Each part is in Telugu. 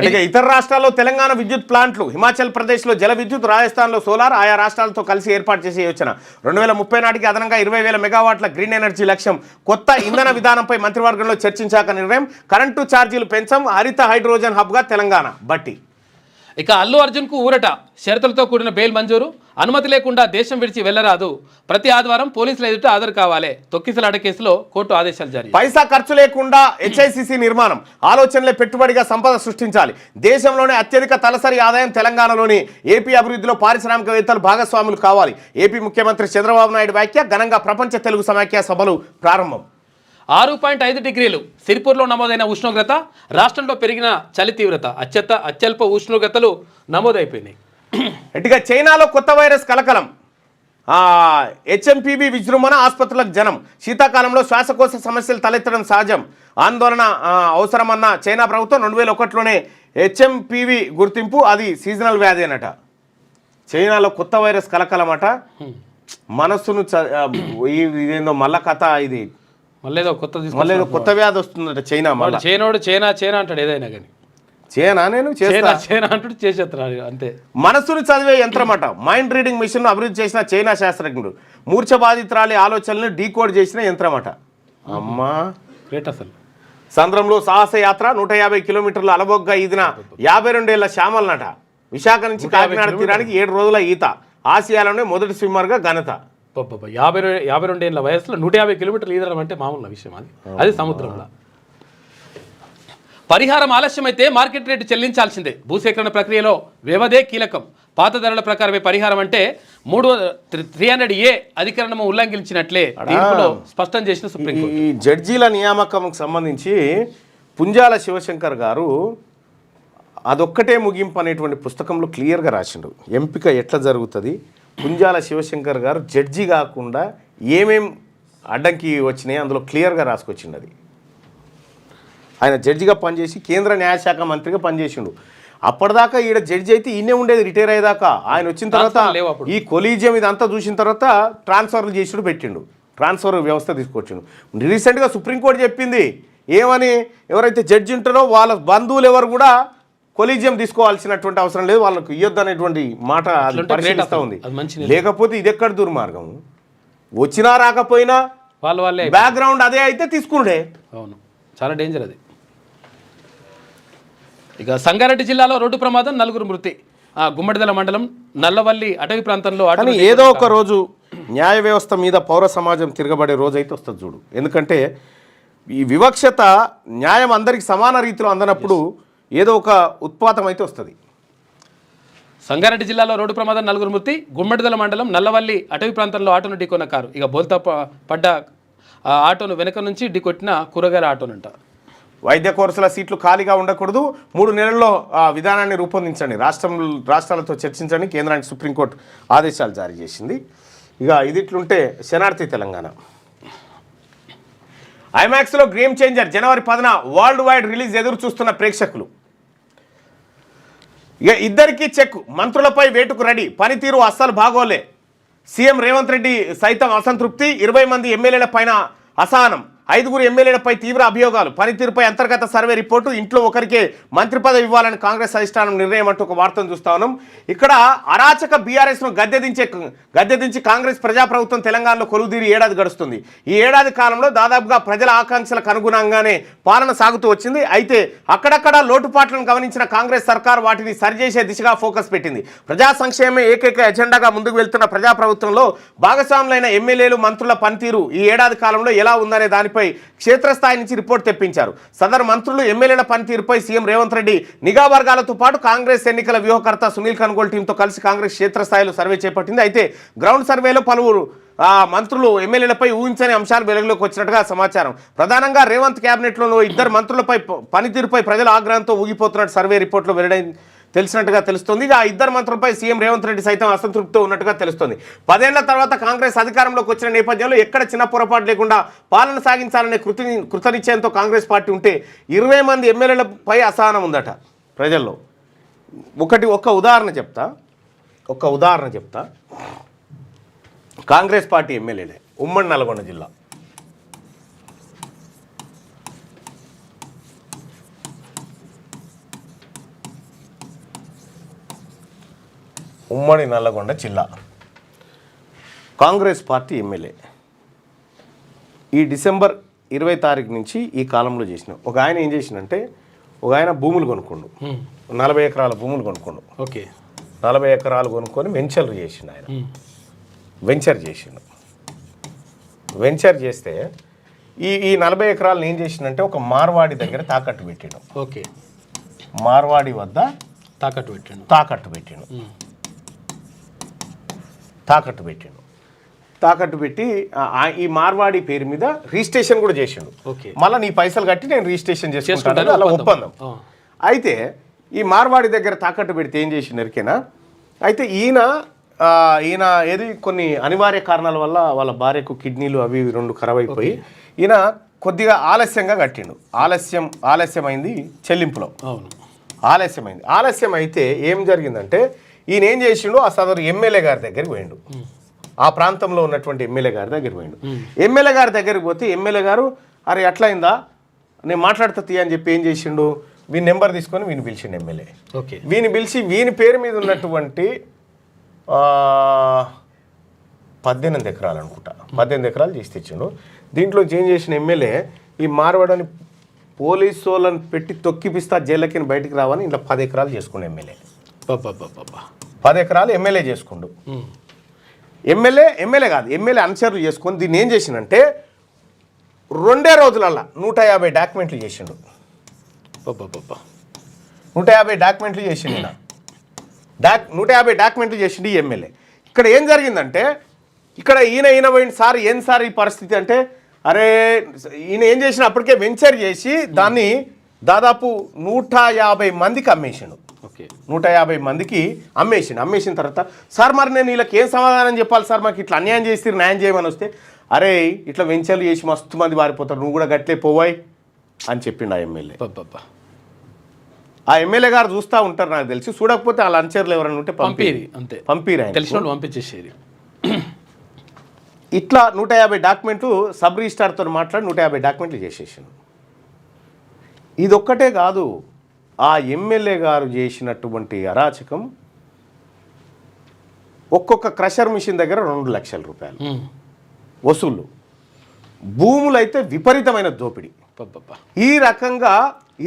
అంటే ఇతర రాష్ట్రాల్లో తెలంగాణ విద్యుత్ ప్లాంట్లు, హిమాచల్ ప్రదేశ్లో జల విద్యుత్, రాజస్థాన్లో సోలార్ ఆయా రాష్ట్రాలతో కలిసి ఏర్పాటు చేసే యోచన. 2030 నాటికి అదనంగా 20,000 మెగావాట్ల గ్రీన్ ఎనర్జీ లక్ష్యం. కొత్త ఇంధన విధానంపై మంత్రివర్గంలో చర్చించాక నిర్ణయం. కరెంటు ఛార్జీలు పెంచం. హరిత హైడ్రోజన్ హబ్గా తెలంగాణ. బట్టి. ఇక అల్లు అర్జున్కు ఊరట. షరతులతో కూడిన బెయిల్ మంజూరు. అనుమతి లేకుండా దేశం విడిచి వెళ్లరాదు. ప్రతి ఆదివారం పోలీసుల ఎదుట హాజరు కావాలి. తొక్కిసలాట కేసులో కోర్టు ఆదేశాలు జారీ. పైసా ఖర్చు లేకుండా హెచ్ఐసిసి నిర్మాణం. ఆలోచనలే పెట్టుబడిగా సంపద సృష్టించాలి. దేశంలోనే అత్యధిక తలసరి ఆదాయం తెలంగాణలోని. ఏపీ అభివృద్ధిలో పారిశ్రామికవేత్తలు భాగస్వాములు కావాలి. ఏపీ ముఖ్యమంత్రి చంద్రబాబు నాయుడు వ్యాఖ్య. ఘనంగా ప్రపంచ తెలుగు సమాఖ్య సభలు ప్రారంభం. 6.5 డిగ్రీలు సిరిపూర్లో నమోదైన ఉష్ణోగ్రత. రాష్ట్రంలో పెరిగిన చలి తీవ్రత. అత్యల్ప ఉష్ణోగ్రతలు నమోదైపోయినాయి. ఇటుగా చైనాలో కొత్త వైరస్ కలకలం. హెచ్ఎంపీవీ విజృంభణ. ఆసుపత్రులకు జనం. శీతాకాలంలో శ్వాసకోశ సమస్యలు తలెత్తడం సహజం. ఆందోళన అవసరమన్న చైనా ప్రభుత్వం. 2001లోనే హెచ్ఎంపీవీ గుర్తింపు. అది సీజనల్ వ్యాధి అనట. చైనాలో కొత్త వైరస్ కలకలమట. మనస్సును ఇదేందో మల్ల కథ. ఇది మళ్ళీ కొత్త వ్యాధి వస్తుందట. చైనా చైనా అంటాడు ఏదైనా కానీ. చైనా అంటాడు చేసేస్తున్నాడు అంతే. మనస్సును చదివే యంత్రమట. మైండ్ రీడింగ్ మిషన్ అభివృద్ధి చేసిన చైనా శాస్త్రజ్ఞుడు. మూర్ఛ బాధితురాలి ఆలోచనలను డీకోడ్ చేసిన యంత్రమట. అమ్మా గ్రేట్ అసలు. సంద్రంలో సాహస యాత్ర. 150 కిలోమీటర్లు అలబొగ్గా ఈదిన 52 ఏళ్ల శ్యామలనట. విశాఖ నుంచి కాకినాడ తీరానికి 7 రోజుల ఈత. ఆసియాలోనే మొదటి స్విమ్మర్గా ఘనత. 52 ఏళ్ళ వయసులో 150 కిలోమీటర్లు ఈదడం అంటే మామూలు విషయం. అది సముద్రంలో. పరిహారం ఆలస్యమైతే మార్కెట్ రేటు చెల్లించాల్సిందే. భూసేకరణ ప్రక్రియలో వ్యవధే కీలకం. పాత ధరల ప్రకారమే పరిహారం అంటే 300A అధికరణము ఉల్లంఘించినట్లే తీర్పులో స్పష్టం చేసిన సుప్రీంకోర్టు. ఈ జడ్జీల నియామకంకు సంబంధించి పుంజాల శివశంకర్ గారు అదొక్కటే ముగింపు అనేటువంటి పుస్తకంలో క్లియర్గా రాసిండు. ఎంపిక ఎట్లా జరుగుతుంది. పుంజాల శివశంకర్ గారు జడ్జి కాకుండా ఏమేం అడ్డంకి వచ్చినాయి అందులో క్లియర్గా రాసుకొచ్చిండు. అది ఆయన జడ్జిగా పనిచేసి కేంద్ర న్యాయశాఖ మంత్రిగా పనిచేసిండు. అప్పటిదాకా ఈడ జడ్జి అయితే ఈయనే ఉండేది రిటైర్ అయ్యేదాకా. ఆయన వచ్చిన తర్వాత ఈ కొలీజియం ఇదంతా చూసిన తర్వాత ట్రాన్స్ఫర్లు చేసుడు పెట్టిండు. ట్రాన్స్ఫర్ వ్యవస్థ తీసుకొచ్చిండు. రీసెంట్గా సుప్రీంకోర్టు చెప్పింది ఏమని, ఎవరైతే జడ్జి ఉంటారో వాళ్ళ బంధువులు ఎవరు కూడా కొలీజియం తీసుకోవాల్సినటువంటి అవసరం లేదు, వాళ్ళకు ఇవ్వద్దు అనేటువంటి మాట పరిశీలిస్తూ ఉంది. లేకపోతే ఇది ఎక్కడ దుర్మార్గం. వచ్చినా రాకపోయినా వాళ్ళే బ్యాక్గ్రౌండ్ అదే అయితే తీసుకుండే. అవును, చాలా డేంజర్ అది. ఇక సంగారెడ్డి జిల్లాలో రోడ్డు ప్రమాదం. 4 మృతి. గుమ్మడిదల మండలం నల్లవల్లి అటవీ ప్రాంతంలో. ఏదో ఒక రోజు న్యాయ వ్యవస్థ మీద పౌర సమాజం తిరగబడే రోజు అయితే వస్తుంది చూడు. ఎందుకంటే ఈ వివక్షత న్యాయం అందరికి సమాన రీతిలో అందనప్పుడు ఏదో ఒక ఉత్పాతం అయితే వస్తుంది. సంగారెడ్డి జిల్లాలో రోడ్డు ప్రమాదం. 4 మృతి. గుమ్మడిదల మండలం నల్లవల్లి అటవీ ప్రాంతంలో ఆటోను ఢీకొన్న కారు. ఇక బోల్తా పడ్డ ఆటోను వెనక నుంచి ఢీకొట్టిన కూరగాయల ఆటోనంట. వైద్య కోర్సుల సీట్లు ఖాళీగా ఉండకూడదు. 3 నెలల్లో విధానాన్ని రూపొందించండి. రాష్ట్రాలతో చర్చించండి. కేంద్రానికి సుప్రీంకోర్టు ఆదేశాలు జారీ చేసింది. ఇక ఇదిట్లుంటే శనార్థి తెలంగాణ. ఐమాక్స్లో గేమ్ చేంజర్. జనవరి 10న వరల్డ్ వైడ్ రిలీజ్ ఎదురు చూస్తున్న ప్రేక్షకులు. ఇక ఇద్దరికీ చెక్. మంత్రులపై వేటుకు రెడీ. పనితీరు అస్సలు బాగోలే. సీఎం రేవంత్ రెడ్డి సైతం అసంతృప్తి. 20 మంది ఎమ్మెల్యేల పైన అసహనం. 5 ఎమ్మెల్యేలపై తీవ్ర అభియోగాలు. పనితీరుపై అంతర్గత సర్వే రిపోర్టు. ఇంట్లో ఒకరికే మంత్రి పదవి ఇవ్వాలని కాంగ్రెస్ అధిష్టానం నిర్ణయం అంటూ ఒక వార్తను చూస్తా ఉన్నాం. ఇక్కడ అరాచక బీఆర్ఎస్ను గద్దెదించి కాంగ్రెస్ ప్రజాప్రభుత్వం తెలంగాణలో కొలువుదీరి ఏడాది గడుస్తుంది. ఈ ఏడాది కాలంలో దాదాపుగా ప్రజల ఆకాంక్షలకు అనుగుణంగానే పాలన సాగుతూ వచ్చింది. అయితే అక్కడక్కడ లోటుపాట్లను గమనించిన కాంగ్రెస్ సర్కార్ వాటిని సరిచేసే దిశగా ఫోకస్ పెట్టింది. ప్రజా సంక్షేమమే ఏకైక ఎజెండాగా ముందుకు వెళ్తున్న ప్రజాప్రభుత్వంలో భాగస్వాములైన ఎమ్మెల్యేలు మంత్రుల పనితీరు ఈ ఏడాది కాలంలో ఎలా ఉందనే దానిపై క్షేత్రస్థాయి నుంచి రిపోర్ట్ తెప్పించారు. సదరు మంత్రులు ఎమ్మెల్యేల పనితీరుపై సీఎం రేవంత్ రెడ్డి నిఘా వర్గాలతో పాటు కాంగ్రెస్ ఎన్నికల వ్యూహకర్త సునీల్ కన్గోల్ టీంతో కలిసి కాంగ్రెస్ క్షేత్రస్థాయిలో సర్వే చేపట్టింది. అయితే గ్రౌండ్ సర్వేలో పలువురు మంత్రులు ఎమ్మెల్యేలపై ఊహించని అంశాలు వెలుగులోకి వచ్చినట్టుగా సమాచారం. ప్రధానంగా రేవంత్ క్యాబినెట్లో 2 మంత్రులపై పనితీరుపై ప్రజల ఆగ్రహంతో ఊగిపోతున్నట్టు సర్వే రిపోర్ట్లో తెలిసినట్టుగా తెలుస్తుంది. ఆ 2 మంత్రులపై సీఎం రేవంత్ రెడ్డి సైతం అసంతృప్తితో ఉన్నట్టుగా తెలుస్తుంది. 10 ఏళ్ల తర్వాత కాంగ్రెస్ అధికారంలోకి వచ్చిన నేపథ్యంలో ఎక్కడ చిన్న పొరపాటు లేకుండా పాలన సాగించాలనే కృతనిశ్చయంతో కాంగ్రెస్ పార్టీ ఉంటే 20 మంది ఎమ్మెల్యేలపై అసహనం ఉందట ప్రజల్లో. ఒక ఉదాహరణ చెప్తా. కాంగ్రెస్ పార్టీ ఎమ్మెల్యేలే ఉమ్మడి నల్గొండ జిల్లా. ఉమ్మడి నల్లగొండ జిల్లా కాంగ్రెస్ పార్టీ ఎమ్మెల్యే ఈ డిసెంబర్ 20 తారీఖు నుంచి ఈ కాలంలో చేసిన ఒక ఆయన ఏం చేసిందంటే ఒక ఆయన భూములు కొనుక్కుండు 40 ఎకరాల భూములు కొనుక్కుండు. ఓకే, 40 ఎకరాలు కొనుక్కొని వెంచర్ చేసిండు. ఆయన వెంచర్ చేసిండు. వెంచర్ చేస్తే ఈ 40 ఎకరాలను ఏం చేసిందంటే ఒక మార్వాడి దగ్గర తాకట్టు పెట్టిండు. ఓకే, మార్వాడి వద్ద తాకట్టు పెట్టిండు. తాకట్టు పెట్టి ఈ మార్వాడి పేరు మీద రిజిస్ట్రేషన్ కూడా చేసిండు. మళ్ళీ నీ పైసలు కట్టి నేను రిజిస్ట్రేషన్ చేసుకుంటాను అలా ఒప్పందం. అయితే ఈ మార్వాడి దగ్గర తాకట్టు పెడితే ఏం చేసిండు ఎరికేనా, అయితే ఈయన ఏది కొన్ని అనివార్య కారణాల వల్ల వాళ్ళ భార్యకు కిడ్నీలు అవి 2 ఖరాబ్ అయిపోయి ఈయన కొద్దిగా ఆలస్యంగా కట్టిండు. ఆలస్యమైంది చెల్లింపులో. ఆలస్యం అయితే ఏం జరిగిందంటే ఈయన ఏం చేసిండు, ఆ సదరు ఎమ్మెల్యే గారి దగ్గరికి పోయిండు. ఆ ప్రాంతంలో ఉన్నటువంటి ఎమ్మెల్యే గారి దగ్గరికి పోయిండు. ఎమ్మెల్యే గారి దగ్గరికి పోతే ఎమ్మెల్యే గారు అరే ఎట్లయిందా నేను మాట్లాడుతా అని చెప్పి ఏం చేసిండు, వీని నెంబర్ తీసుకొని వీని పిలిచిండు ఎమ్మెల్యే. వీని పిలిచి వీని పేరు మీద ఉన్నటువంటి 18 ఎకరాలు అనుకుంటా, 18 ఎకరాలు చేసి తెచ్చిండు. దీంట్లో ఏం చేసిన ఎమ్మెల్యే ఈ మార్వాడని పోలీసు వాళ్ళని పెట్టి తొక్కిపిస్తా జైలకి బయటికి రావని ఇంట్లో 10 ఎకరాలు చేసుకుండు ఎమ్మెల్యే. 10 ఎకరాలు ఎమ్మెల్యే చేసుకుండు. ఎమ్మెల్యే కాదు, ఎమ్మెల్యే అనుచరులు చేసుకొని దీన్ని ఏం చేసిండంటే 2 రోజులల్లా 150 డాక్యుమెంట్లు చేసిండు. 150 డాక్యుమెంట్లు చేసిండు. 150 డాక్యుమెంట్లు చేసిండు ఈ ఎమ్మెల్యే. ఇక్కడ ఏం జరిగిందంటే ఇక్కడ ఈయన పోయింది సార్ ఏం సార్ ఈ పరిస్థితి అంటే, అరే ఈయన ఏం చేసిన అప్పటికే వెంచర్ చేసి దాన్ని దాదాపు 150 మందికి అమ్మేసిండు. 150 మందికి అమ్మేసిన తర్వాత సార్ మరి నేను వీళ్ళకి ఏం సమాధానం చెప్పాలి సార్, మాకు ఇట్లా అన్యాయం చేసి న్యాయం చేయమని వస్తే అరే ఇట్లా వెంచర్లు చేసి మస్తు మంది వారిపోతారు నువ్వు కూడా గట్లే పోవాయి అని చెప్పిండు ఆ ఎమ్మెల్యే. ఆ ఎమ్మెల్యే గారు చూస్తూ ఉంటారు నాకు తెలిసి, చూడకపోతే వాళ్ళ అనుచరులు ఎవరైనా ఉంటే పంపిరు పంపించేసేది. ఇట్లా 150 డాక్యుమెంట్లు సబ్ రిజిస్ట్రార్తో మాట్లాడి 150 డాక్యుమెంట్లు చేసేసాను. ఇదొక్కటే కాదు, ఆ ఎమ్మెల్యే గారు చేసినటువంటి అరాచకం ఒక్కొక్క క్రషర్ మిషన్ దగ్గర 2 లక్షల రూపాయలు వసూళ్ళు, భూములు అయితే విపరీతమైన దోపిడీ. ఈ రకంగా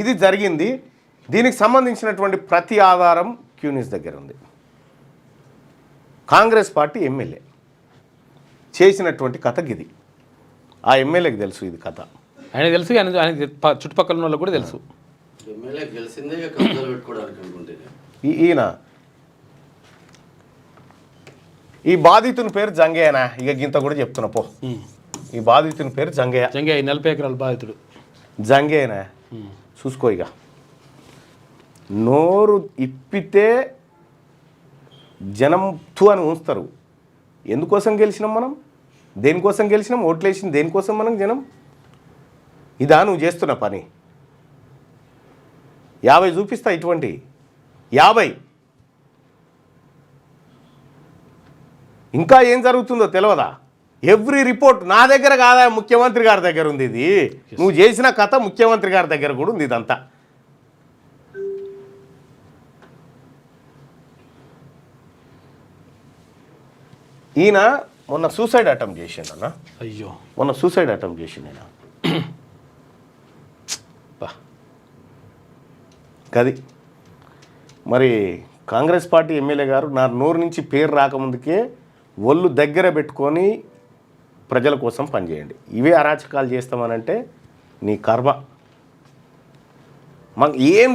ఇది జరిగింది. దీనికి సంబంధించినటువంటి ప్రతి ఆధారం క్యూనిస్ దగ్గర ఉంది. కాంగ్రెస్ పార్టీ ఎమ్మెల్యే చేసినటువంటి కథ ఇది. ఆ ఎమ్మెల్యేకి తెలుసు ఇది కథ, ఆయన తెలుసు, ఆయన చుట్టుపక్కల ఉన్న వాళ్ళకి కూడా తెలుసు. ఈయన ఈ బాధితుని పేరు జంగయ్యనా, ఇక గింత కూడా చెప్తున్నా పో. ఈ బాధితుని పేరు జంగయ్య. 40 ఎకరాల బాధితుడు జంగయ్యనా. చూసుకో, ఇక నోరు ఇప్పితే జనం తు అని ఉంచుతారు. ఎందుకోసం గెలిచినాం మనం, దేనికోసం గెలిచినాం, ఓట్లు వేసింది దేనికోసం మనం జనం. ఇదా నువ్వు చేస్తున్న పని? 50 చూపిస్తా, ఇటువంటి 50. ఇంకా ఏం జరుగుతుందో తెలియదా? ఎవ్రీ రిపోర్ట్ నా దగ్గర కాదా, ముఖ్యమంత్రి గారి దగ్గర ఉంది. ఇది నువ్వు చేసిన కథ ముఖ్యమంత్రి గారి దగ్గర కూడా ఉంది ఇదంతా. ఈయన మొన్న సూసైడ్ అటెంప్ట్ చేసిండు అన్న. అయ్యో, మొన్న సూసైడ్ అటెంప్ట్ చేసిండు ఆయన. గది మరి కాంగ్రెస్ పార్టీ ఎమ్మెల్యే గారు నా నోరు నుంచి పేరు రాకముందుకే ఒళ్ళు దగ్గర పెట్టుకొని ప్రజల కోసం పనిచేయండి. ఇవే అరాచకాలు చేస్తామనంటే నీ కర్మ. మాకు ఏం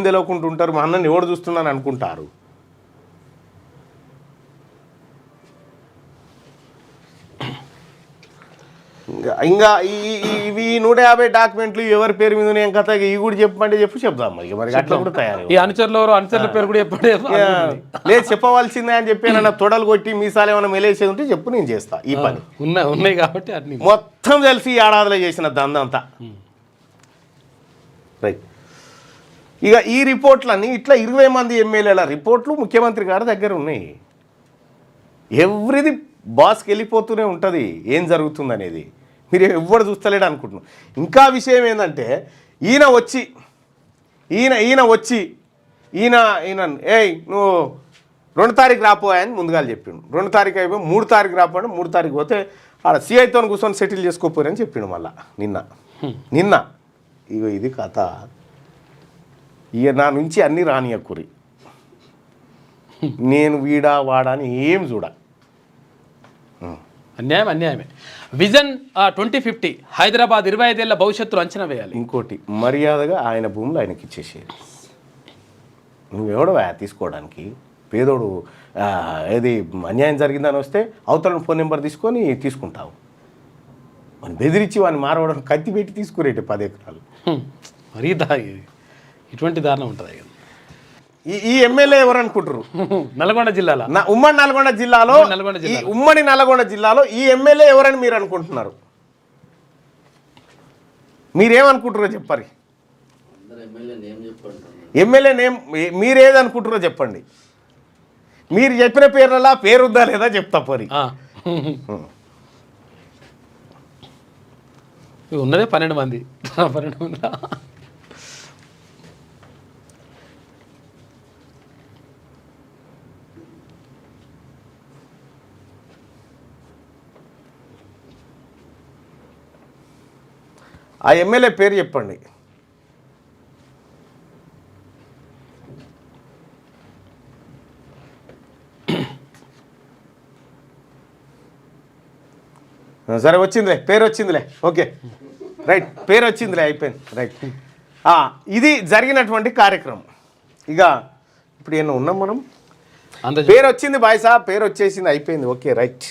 తెలియకుండా ఉంటారు, మా అన్నని ఎవడు చూస్తున్నాను అనుకుంటారు. ఇంకా ఇవి 150 డాక్యుమెంట్లు ఎవరి పేరు మీద నేను కథ ఇవి కూడా చెప్పమంటే చెప్దాం. మరి అట్లా కూడా తయారు. ఈ అనుచరుల పేరు కూడా చెప్పండి. లేదు చెప్పవలసిందే అని చెప్పి నన్ను తొడలు కొట్టి మీసాలు ఏమైనా మెలేసేది ఉంటే చెప్పు, నేను చేస్తా ఈ పని. ఉన్నాయి కాబట్టి అన్ని మొత్తం తెలిసి ఏడాదిలో చేసిన దందంతా. రైట్. ఇక ఈ రిపోర్ట్లన్నీ ఇట్లా 20 మంది ఎమ్మెల్యేల రిపోర్ట్లు ముఖ్యమంత్రి గారి దగ్గర ఉన్నాయి. ఎవ్రీది బాస్కి వెళ్ళిపోతూనే ఉంటుంది ఏం జరుగుతుంది అనేది. మీరు ఎవ్వరు చూస్తలేడు అనుకుంటున్నాం. ఇంకా విషయం ఏంటంటే ఈయన వచ్చి ఏయ్ నువ్వు 2 తారీఖు రాపోయాయని ముందుగా చెప్పిండు. 2 తారీఖు అయిపోయి 3 తారీఖు రాపోయాడు. 3 తారీఖు పోతే ఆడ సిఐతో కూర్చొని సెటిల్ చేసుకోపోరని చెప్పిండు. మళ్ళా నిన్న ఇగో ఇది కథ. ఇక నా నుంచి అన్నీ రానియకురి, నేను వీడా వాడా అని ఏం చూడ. అన్యాయమే. విజన్ 2050 హైదరాబాద్ 25 ఏళ్ల భవిష్యత్తును అంచనా వేయాలి. ఇంకోటి, మర్యాదగా ఆయన భూములు ఆయనకి ఇచ్చేసేది. నువ్వెవడవా తీసుకోవడానికి? పేదోడు ఏది అన్యాయం జరిగిందని వస్తే అవతల ఫోన్ నెంబర్ తీసుకొని తీసుకుంటావు. మనం బెదిరించి వాడిని మారవడం కత్తి పెట్టి తీసుకురేటి 10 ఎకరాలు. మరీ ఇటువంటి దారుణం ఉంటుంది. ఈ ఎమ్మెల్యే ఎవరు అనుకుంటారు? నల్గొండ జిల్లాలో, ఉమ్మడి నల్గొండ జిల్లాలో ఈ ఎమ్మెల్యే ఎవరని మీరు అనుకుంటున్నారు? మీరేమనుకుంటారో చెప్పారు. ఎమ్మెల్యే నేమ్ మీరేదనుకుంటారో చెప్పండి. మీరు చెప్పిన పేర్లలో పేరుద్దా లేదా చెప్తా పరి. ఉన్నదే 12 మంది. ఆ ఎమ్మెల్యే పేరు చెప్పండి. సరే వచ్చిందిలే, పేరు వచ్చిందిలే, ఓకే రైట్, పేరు వచ్చిందిలే, అయిపోయింది రైట్. ఇది జరిగినటువంటి కార్యక్రమం. ఇక ఇప్పుడు ఏమన్నా ఉన్నాం మనం, పేరు వచ్చింది బాయ్సా, పేరు వచ్చేసింది, అయిపోయింది, ఓకే రైట్.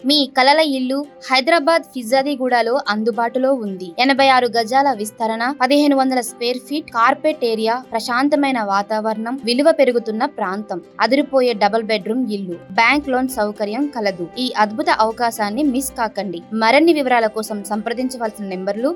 మీ కలల ఇల్లు హైదరాబాద్ ఫిజాదిగూడలో అందుబాటులో ఉంది. 86 గజాల విస్తరణ, 1500 స్క్వేర్ ఫీట్, కార్పెట్ ఏరియా, ప్రశాంతమైన వాతావరణం, విలువ పెరుగుతున్న ప్రాంతం, అదిరిపోయే డబుల్ బెడ్రూమ్ ఇల్లు, బ్యాంక్ లోన్ సౌకర్యం కలదు. ఈ అద్భుత అవకాశాన్ని మిస్ కాకండి. మరిన్ని వివరాల కోసం సంప్రదించవలసిన నెంబర్లు